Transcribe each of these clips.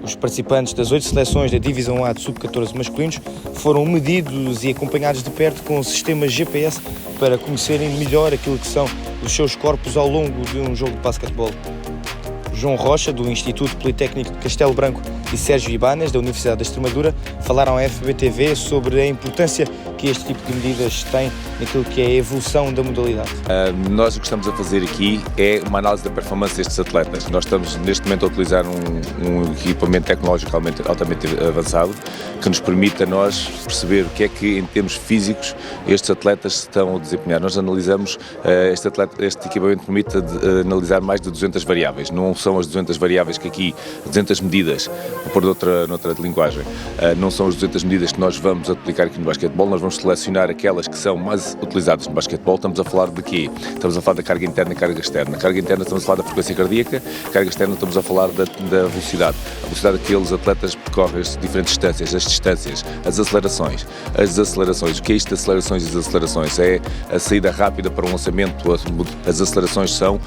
Os participantes das 8 seleções da Divisão A de Sub-14 masculinos foram medidos e acompanhados de perto com sistemas GPS para conhecerem melhor aquilo que são os seus corpos ao longo de um jogo de basquetebol. João Rocha, do Instituto Politécnico de Castelo Branco, e Sérgio Ibanes, da Universidade da Extremadura, falaram à FBTV sobre a importância que este tipo de medidas tem naquilo que é a evolução da modalidade. Nós o que estamos a fazer aqui é uma análise da performance destes atletas. Nós estamos neste momento a utilizar um equipamento tecnológico altamente avançado que nos permite a nós perceber o que é que, em termos físicos, estes atletas estão a desempenhar. Nós analisamos, este equipamento permite analisar mais de 200 variáveis. Não são as 200 variáveis que aqui, 200 medidas, vou pôr noutra linguagem, não são as 200 medidas que nós vamos aplicar aqui no basquetebol. Nós vamos selecionar aquelas que são mais utilizadas no basquetebol. Estamos a falar de quê? Estamos a falar da carga interna e carga externa. Carga interna estamos a falar da frequência cardíaca, carga externa estamos a falar da velocidade. A velocidade que aqueles atletas percorrem as diferentes distâncias, as distâncias, as acelerações. O que é isto de acelerações e desacelerações? É a saída rápida para um lançamento, as acelerações são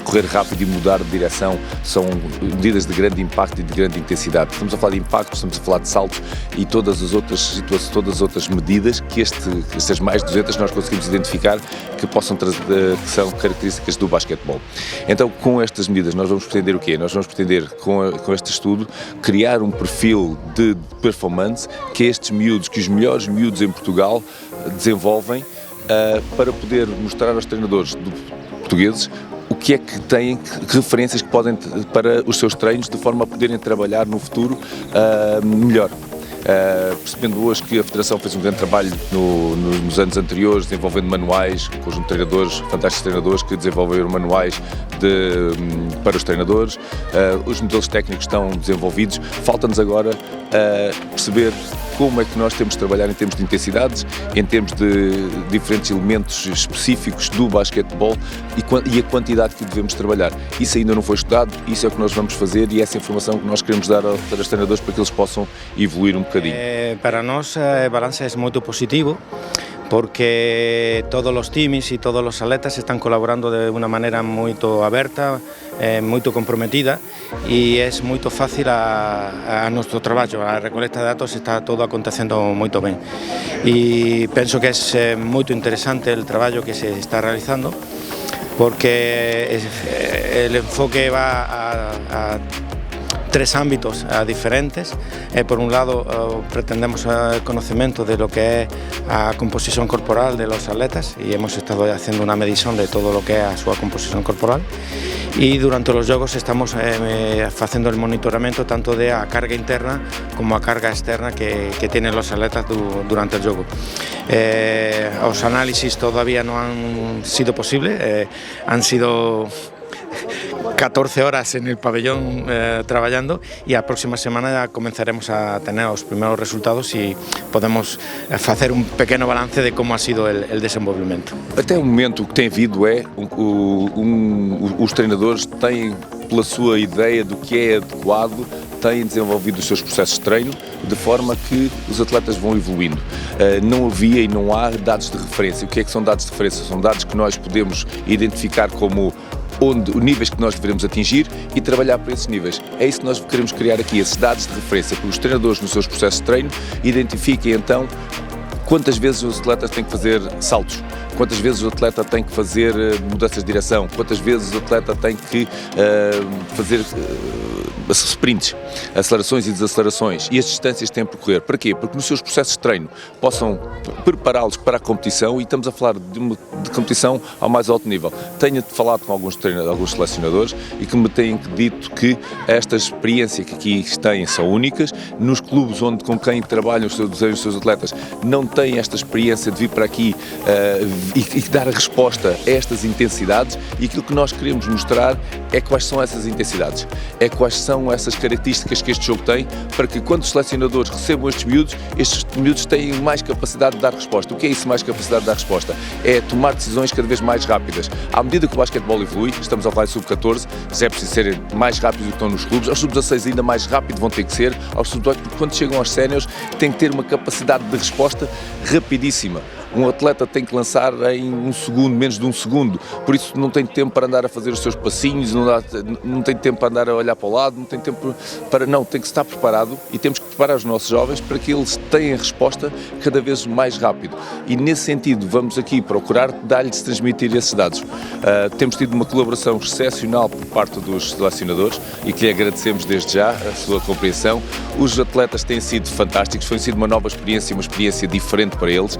correr rápido e mudar de direção, são medidas de grande impacto e de grande intensidade. Estamos a falar de impacto, estamos a falar de saltos e todas as outras situações, todas as outras medidas que estas mais de 200 nós conseguimos identificar que possam trazer, que são características do basquetebol. Então, com estas medidas nós vamos pretender o quê? Nós vamos pretender, com este estudo, criar um perfil de performance que estes miúdos, que os melhores miúdos em Portugal desenvolvem para poder mostrar aos treinadores portugueses o que é que têm, que referências que podem para os seus treinos, de forma a poderem trabalhar no futuro melhor. Percebendo hoje que a Federação fez um grande trabalho nos anos anteriores, desenvolvendo manuais, um conjunto de treinadores, fantásticos treinadores que desenvolveram manuais para os treinadores, os modelos técnicos estão desenvolvidos, falta-nos agora perceber como é que nós temos de trabalhar em termos de intensidades, em termos de diferentes elementos específicos do basquetebol e a quantidade que devemos trabalhar. Isso ainda não foi estudado, isso é o que nós vamos fazer e essa informação que nós queremos dar aos treinadores para que eles possam evoluir um bocadinho. Para nós, o balanço é muito positivo, porque todos os times e todos os atletas estão colaborando de uma maneira muito aberta, muito comprometida e é muito fácil a nosso trabalho. A recoleta de dados está todo acontecendo muito bem e penso que é muito interessante o trabalho que se está realizando, porque o enfoque va a tres ámbitos diferentes. Por un lado, pretendemos el conocimiento de lo que es la composición corporal de los atletas y hemos estado haciendo una medición de todo lo que es su composición corporal y durante los juegos estamos haciendo el monitoramiento tanto de la carga interna como la carga externa que tienen los atletas durante el juego. Los análisis todavía no han sido posibles, han sido 14 horas en el pabellón trabajando y a próxima semana ya comenzaremos a tener los primeros resultados y podemos hacer un pequeño balance de cómo ha sido el desenvolvimento. Até o momento o que tem havido é os treinadores têm, pela sua ideia do que é adequado, têm desenvolvido os seus processos de treino de forma que os atletas vão evoluindo. Não havia e não há dados de referência. O que é que são dados de referência? São dados que nós podemos identificar como níveis que nós devemos atingir e trabalhar para esses níveis. É isso que nós queremos criar aqui, esses dados de referência, para os treinadores nos seus processos de treino identifiquem então quantas vezes os atletas têm que fazer saltos, quantas vezes o atleta tem que fazer mudanças de direção, quantas vezes o atleta tem que fazer sprints, acelerações e desacelerações e as distâncias que têm a percorrer. Para quê? Porque nos seus processos de treino possam prepará-los para a competição e estamos a falar de competição ao mais alto nível. Tenho falado com alguns selecionadores e que me têm dito que esta experiência que aqui têm são únicas. Nos clubes com quem trabalham os seus atletas não têm esta experiência de vir para aqui e dar a resposta a estas intensidades e aquilo que nós queremos mostrar é quais são essas intensidades, é quais são essas características que este jogo tem para que quando os selecionadores recebam estes miúdos têm mais capacidade de dar resposta. O que é isso, mais capacidade de dar resposta? É tomar decisões cada vez mais rápidas. À medida que o basquetebol evolui, estamos a falar de sub-14, já é preciso serem mais rápidos do que estão nos clubes, aos sub-16 ainda mais rápido vão ter que ser, aos sub-18, porque quando chegam aos séniores têm que ter uma capacidade de resposta rapidíssima. Um atleta tem que lançar em 1 segundo, menos de 1 segundo, por isso não tem tempo para andar a fazer os seus passinhos, não tem tempo para andar a olhar para o lado, não tem tempo para... Não, tem que estar preparado e temos que preparar os nossos jovens para que eles tenham resposta cada vez mais rápido. E nesse sentido vamos aqui procurar dar-lhes transmitir esses dados. Temos tido uma colaboração excepcional por parte dos selecionadores e que lhe agradecemos desde já a sua compreensão. Os atletas têm sido fantásticos, foi sido uma nova experiência, uma experiência diferente para eles.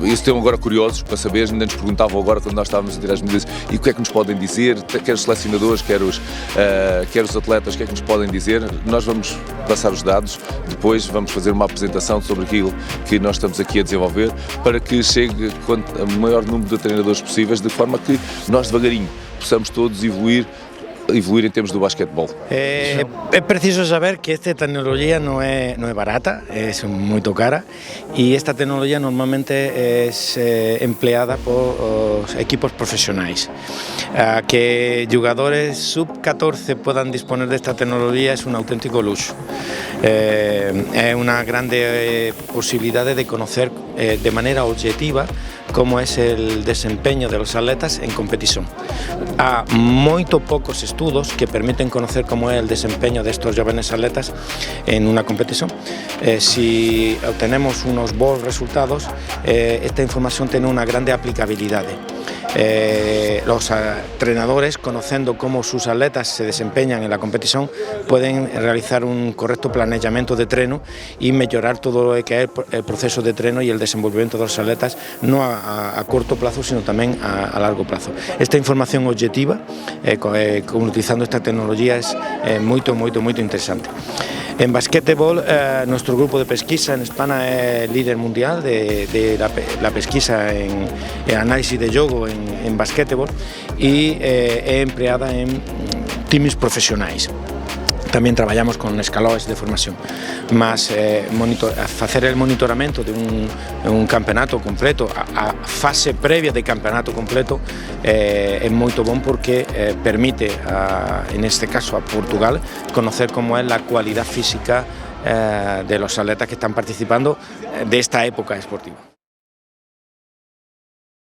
Eles estão agora curiosos para saber, ainda nos perguntavam agora quando nós estávamos a tirar as medidas, e o que é que nos podem dizer, quer os selecionadores, quer os atletas, o que é que nos podem dizer. Nós vamos passar os dados, depois vamos fazer uma apresentação sobre aquilo que nós estamos aqui a desenvolver, para que chegue o maior número de treinadores possíveis, de forma que nós devagarinho possamos todos evoluir em termos do basquetebol. É preciso saber que esta tecnologia não é barata, é muito cara, e esta tecnologia normalmente é empleada por equipos profissionais. Que jogadores sub-14 puedan disponer de esta tecnología es un auténtico lujo. Es una grande posibilidad de conocer de manera objetiva cómo es el desempeño de los atletas en competición. Hay muy pocos estudios que permiten conocer cómo es el desempeño de estos jóvenes atletas en una competición. Si obtenemos unos buenos resultados, esta información tiene una grande aplicabilidad. Los entrenadores, conociendo cómo sus atletas se desempeñan en la competición, pueden realizar un correcto planeamiento de entreno y mejorar todo lo que es el proceso de entreno y el desenvolvimiento de los atletas, no a corto plazo, sino también a largo plazo. Esta información objetiva, utilizando esta tecnología, es muy interesante. En basquetebol, nuestro grupo de pesquisa en España es líder mundial de la pesquisa en análisis de juego en basquetebol y es empleada en times profesionales. También trabajamos con escalones de formación, más hacer el monitoramento de un campeonato completo, a fase previa de campeonato completo, es muy bueno porque permite, en este caso a Portugal, conocer cómo es la cualidad física de los atletas que están participando de esta época esportiva.